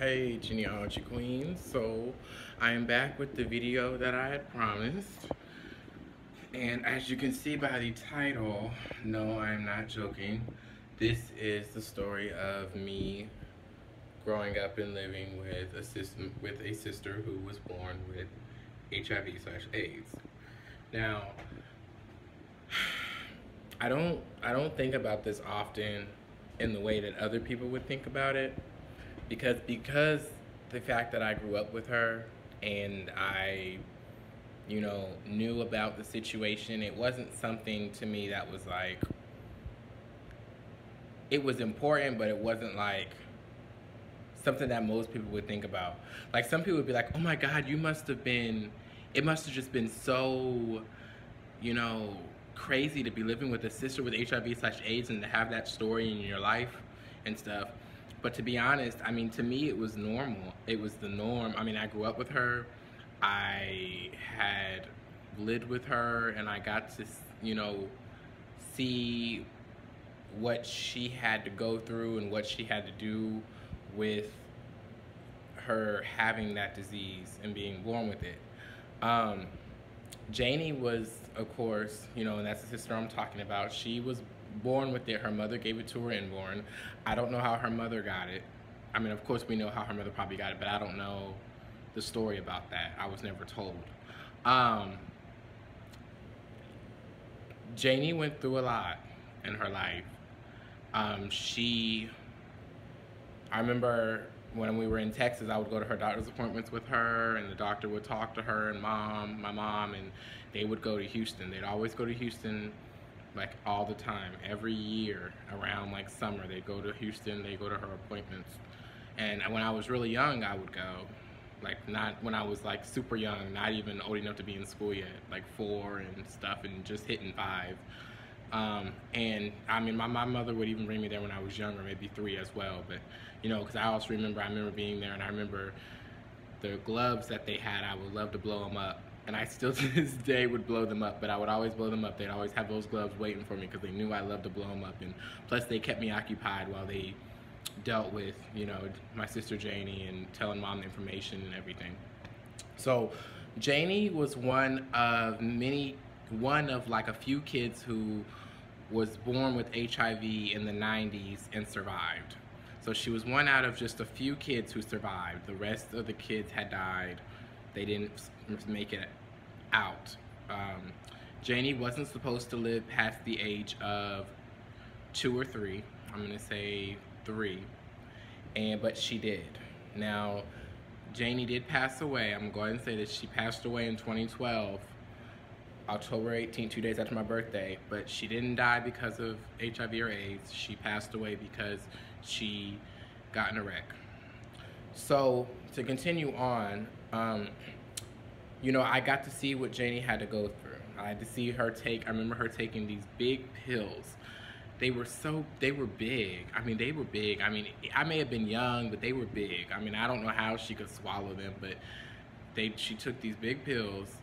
Hey genealogy queens, so I am back with the video that I had promised, and as you can see by the title, no, I am not joking. This is the story of me growing up and living with a sister who was born with HIV/AIDS. Now, I don't think about this often in the way that other people would think about it, because the fact that I grew up with her and I knew about the situation. It wasn't something to me that was like, it was important, but it wasn't like something that most people would think about. Like, some people would be like, oh my God, it must have just been so, you know, crazy to be living with a sister with HIV/AIDS and to have that story in your life and stuff. But to be honest, I mean, to me, it was normal. It was the norm. I mean, I grew up with her. I had lived with her, and I got to, see what she had to go through and what she had to do with her having that disease and being born with it. Janie was, of course, and that's the sister I'm talking about. She was born with it. Her mother gave it to her inborn. I don't know how her mother got it. I mean, of course, we know how her mother probably got it, but I don't know the story about that. I was never told. Janie went through a lot in her life. I remember when we were in Texas, I would go to her doctor's appointments with her, and the doctor would talk to her and my mom, and they would go to Houston. They'd always go to Houston, like, all the time. Every year around, like, summer, they'd go to Houston, they'd go to her appointments. And when I was really young, I would go. Like, not when I was, like, super young, not even old enough to be in school yet, like 4 and stuff, and just hitting 5. And I mean, my mother would even bring me there when I was younger, maybe 3 as well. But, because I remember being there, and I remember the gloves that they had. I would love to blow them up. And I still to this day would blow them up, but I would always blow them up. They'd always have those gloves waiting for me because they knew I loved to blow them up. And plus, they kept me occupied while they dealt with, my sister Janie and telling mom the information and everything. So Janie was one of like a few kids who was born with HIV in the 90s and survived. So she was one out of just a few kids who survived. The rest of the kids had died. They didn't make it out. Janie wasn't supposed to live past the age of 2 or 3. I'm gonna say 3, but she did. Now, Janie did pass away. I'm gonna go ahead and say that she passed away in 2012, October 18, 2 days after my birthday, but she didn't die because of HIV or AIDS. She passed away because she got in a wreck. So, to continue on, I got to see what Janie had to go through. I had to see her I remember her taking these big pills. They were big. I mean, they were big. I mean, I may have been young, but they were big. I mean, I don't know how she could swallow them, but she took these big pills,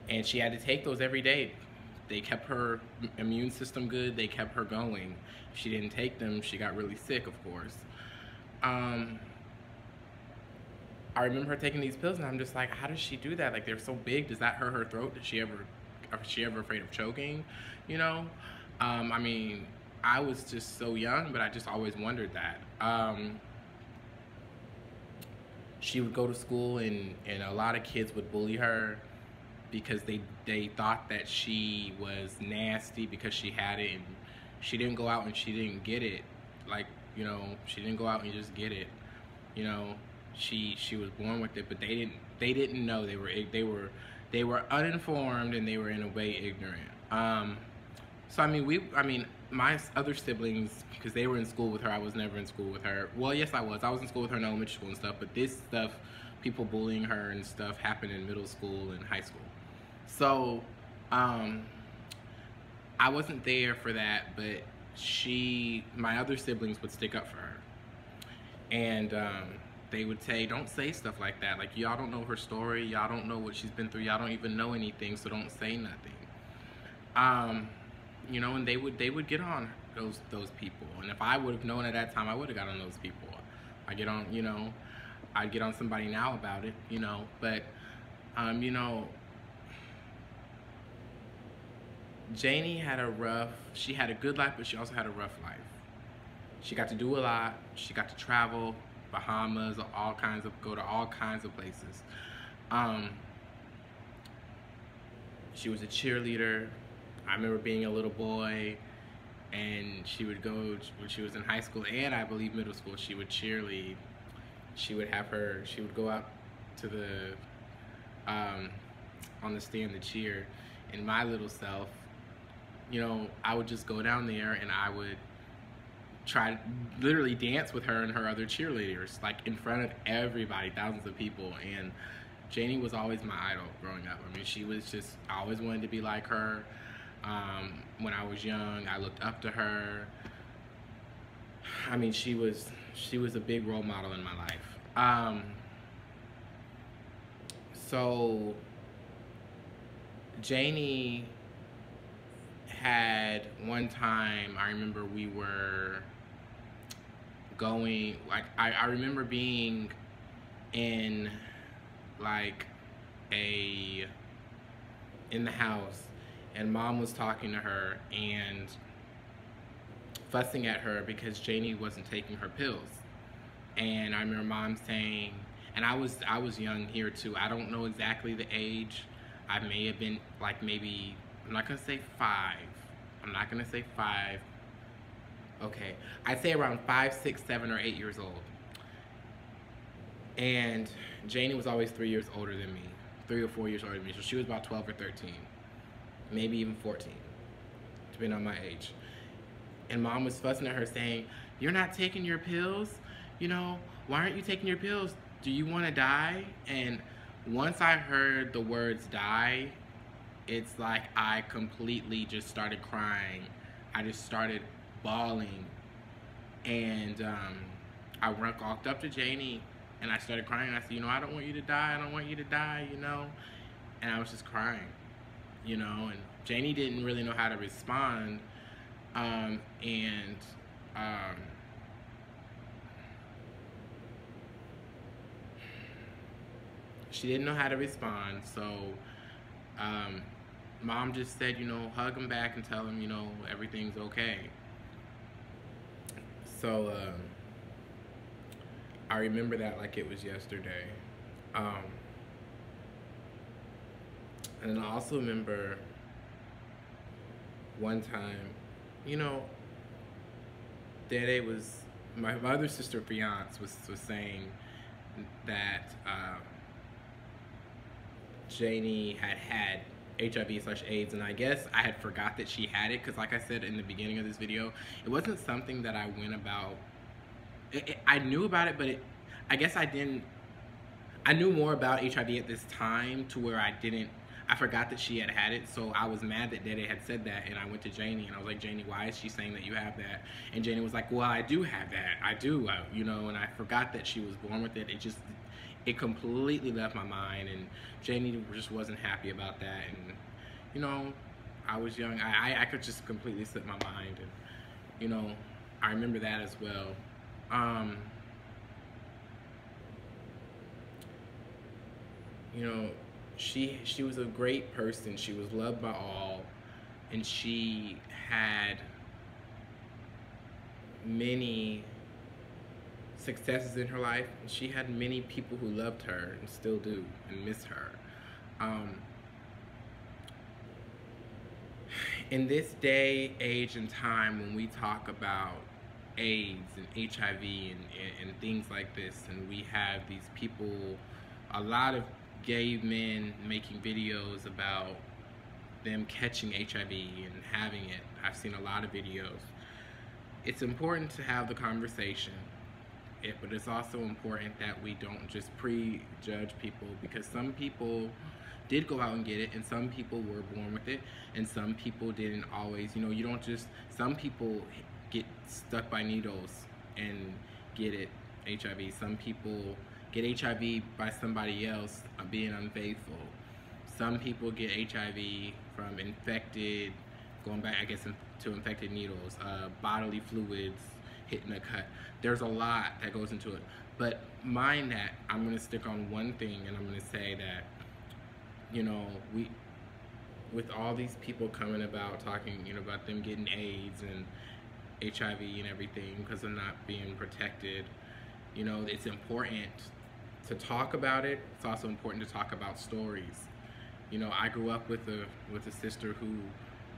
and she had to take those every day. They kept her immune system good. They kept her going. If she didn't take them, she got really sick, of course. I remember her taking these pills, and I'm just like, how does she do that? Like, they're so big. Does that hurt her throat? Is she ever afraid of choking? I mean, I was just so young, but I just always wondered that. She would go to school, and a lot of kids would bully her because they thought that she was nasty because she had it, and she didn't go out and she didn't get it. Like, she didn't go out and just get it. She was born with it, but they didn't know. They were uninformed, and they were in a way ignorant. So I mean, my other siblings, because they were in school with her, I was never in school with her. Well, yes, I was. I was in school with her in elementary school and stuff, but this stuff, people bullying her and stuff, happened in middle school and high school. So, I wasn't there for that, but my other siblings would stick up for her. And, they would say, don't say stuff like that. Like, y'all don't know her story. Y'all don't know what she's been through. Y'all don't even know anything, so don't say nothing. And they would get on those people. And if I would have known at that time, I would have got on those people. I get on, I'd get on somebody now about it, you know. But, you know, Janie had she had a good life, but she also had a rough life. She got to do a lot. She got to travel, Bahamas, go to all kinds of places. Um, she was a cheerleader. I remember being a little boy, and she would go, when she was in high school and I believe middle school, she would cheerlead. She would go out to on the stand to cheer. And my little self, you know, I would just go down there and I would try to literally dance with her and her other cheerleaders, like in front of everybody, thousands of people. And Janie was always my idol growing up. I mean, she was just, I always wanted to be like her. When I was young, I looked up to her. I mean, she was a big role model in my life. So Janie had one time, I remember we were going, like, I remember being in like in the house, and Mom was talking to her and fussing at her because Janie wasn't taking her pills. And I remember Mom saying, and I was young here too, I don't know exactly the age. I may have been like, maybe, I'm not gonna say 5. I'm not gonna say 5. Okay, I'd say around 5, 6, 7, or 8 years old. And Janie was always 3 years older than me, 3 or 4 years older than me. So she was about 12 or 13, maybe even 14, depending on my age. And Mom was fussing at her saying, "You're not taking your pills? You know, why aren't you taking your pills? Do you want to die?" And once I heard the words die, it's like I completely just started crying. I just started bawling. And I walked up to Janie and I started crying. I said, "You know, I don't want you to die. I don't want you to die, you know." And I was just crying, you know. And Janie didn't really know how to respond. She didn't know how to respond, so Mom just said, you know, hug him back and tell him, you know, everything's okay. So I remember that like it was yesterday. And then I also remember one time, you know, my other sister fiance was saying that Janie had HIV/AIDS, and I guess I had forgot that she had it, because like I said in the beginning of this video, it wasn't something that I went about. I knew about it, but I guess I knew more about HIV at this time to where I forgot that she had it. So I was mad that Daddy had said that, and I went to Janie and I was like, "Janie, why is she saying that you have that?" And Janie was like, "Well, I do have that. I do, you know," and I forgot that she was born with it. It completely left my mind, and Janie just wasn't happy about that. And, you know, I was young. I could just completely slip my mind, and, you know, I remember that as well. You know, she was a great person. She was loved by all, and she had many successes in her life, and she had many people who loved her and still do and miss her. In this day, age, and time, when we talk about AIDS and HIV and things like this, and we have these people, a lot of gay men making videos about them catching HIV and having it. I've seen a lot of videos. It's important to have the conversation, but it's also important that we don't just prejudge people, because some people did go out and get it, and some people were born with it, and some people didn't always. You know, you don't just, some people get stuck by needles and get it, HIV. Some people get HIV by somebody else being unfaithful. Some people get HIV from infected, going back, I guess, to infected needles, bodily fluids, hitting a cut. There's a lot that goes into it. But mind that, I'm gonna stick on one thing, and I'm gonna say that, you know, with all these people coming about talking, you know, about them getting AIDS and HIV and everything because of not being protected, you know, it's important to talk about it. It's also important to talk about stories. You know, I grew up with a sister who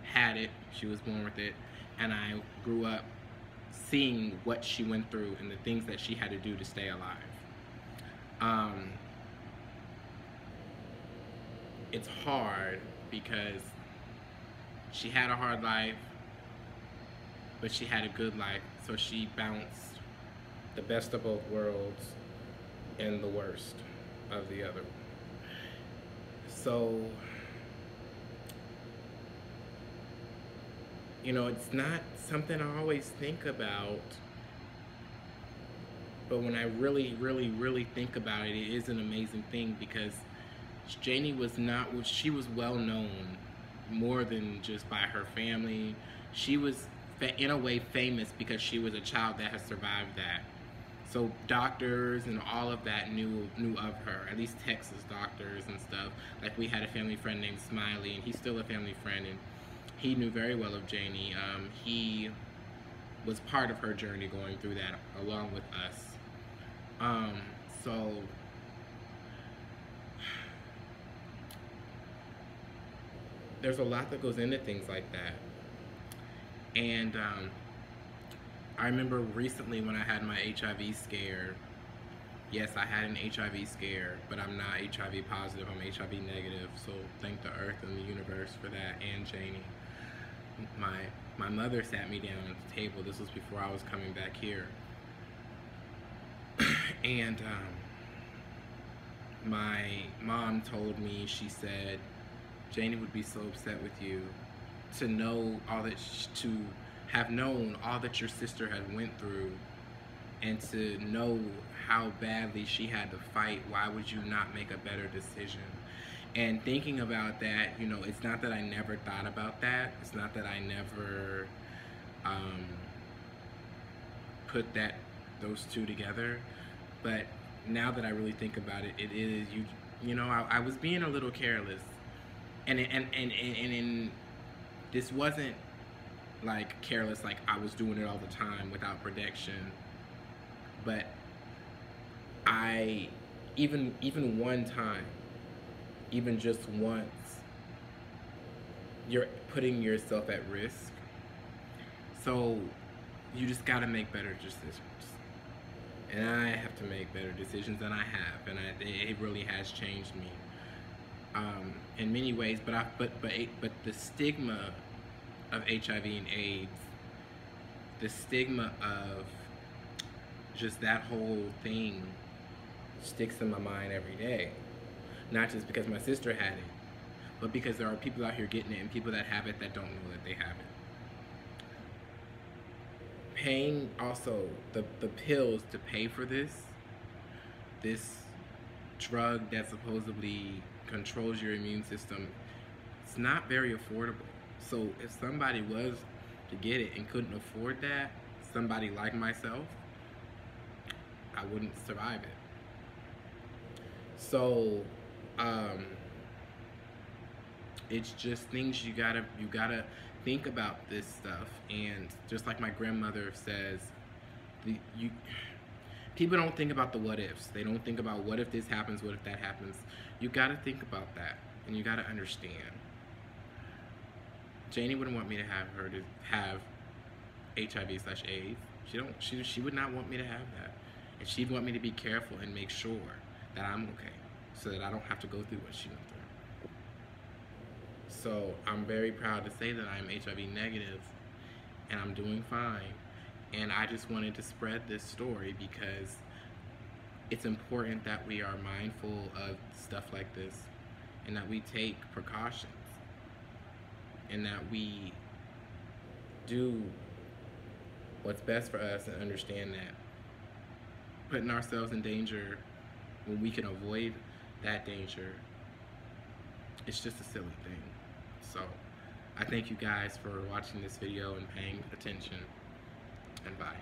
had it. She was born with it, and I grew up seeing what she went through and the things that she had to do to stay alive. It's hard because she had a hard life, but she had a good life, so she bounced the best of both worlds and the worst of the other. So, you know, it's not something I always think about, but when I really, really, really think about it, it is an amazing thing because Janie was not, she was well known more than just by her family. She was, in a way, famous because she was a child that had survived that. So doctors and all of that knew of her, at least Texas doctors and stuff. Like we had a family friend named Smiley, and he's still a family friend, and he knew very well of Janie. He was part of her journey going through that along with us. So there's a lot that goes into things like that. And I remember recently when I had my HIV scare. Yes, I had an HIV scare, but I'm not HIV positive, I'm HIV negative. So thank the earth and the universe for that, and Janie. My mother sat me down at the table. This was before I was coming back here. And my mom told me, she said, Janie would be so upset with you to know all that, to have known all that your sister had went through, and to know how badly she had to fight. Why would you not make a better decision? And thinking about that, you know, it's not that I never thought about that. It's not that I never put those two together. But now that I really think about it, it is, you know, I was being a little careless. And this wasn't like careless, like I was doing it all the time without protection. But I, even one time, even just once, you're putting yourself at risk. So you just gotta make better decisions. And I have to make better decisions than I have, and it really has changed me in many ways. But the stigma of HIV and AIDS, the stigma of just that whole thing sticks in my mind every day. Not just because my sister had it, but because there are people out here getting it and people that have it that don't know that they have it. Paying also the pills to pay for this drug that supposedly controls your immune system, it's not very affordable. So if somebody was to get it and couldn't afford that, somebody like myself, I wouldn't survive it. So it's just things you gotta think about this stuff. And just like my grandmother says, people don't think about the what ifs. They don't think about what if this happens, what if that happens. You gotta think about that, and you gotta understand. Janie wouldn't want me to have HIV/AIDS. She would not want me to have that. And she'd want me to be careful and make sure that I'm okay, so that I don't have to go through what she went through. So I'm very proud to say that I'm HIV negative and I'm doing fine. And I just wanted to spread this story because it's important that we are mindful of stuff like this, and that we take precautions, and that we do what's best for us, and understand that putting ourselves in danger when we can avoid that danger, it's just a silly thing. So I thank you guys for watching this video and paying attention, and bye.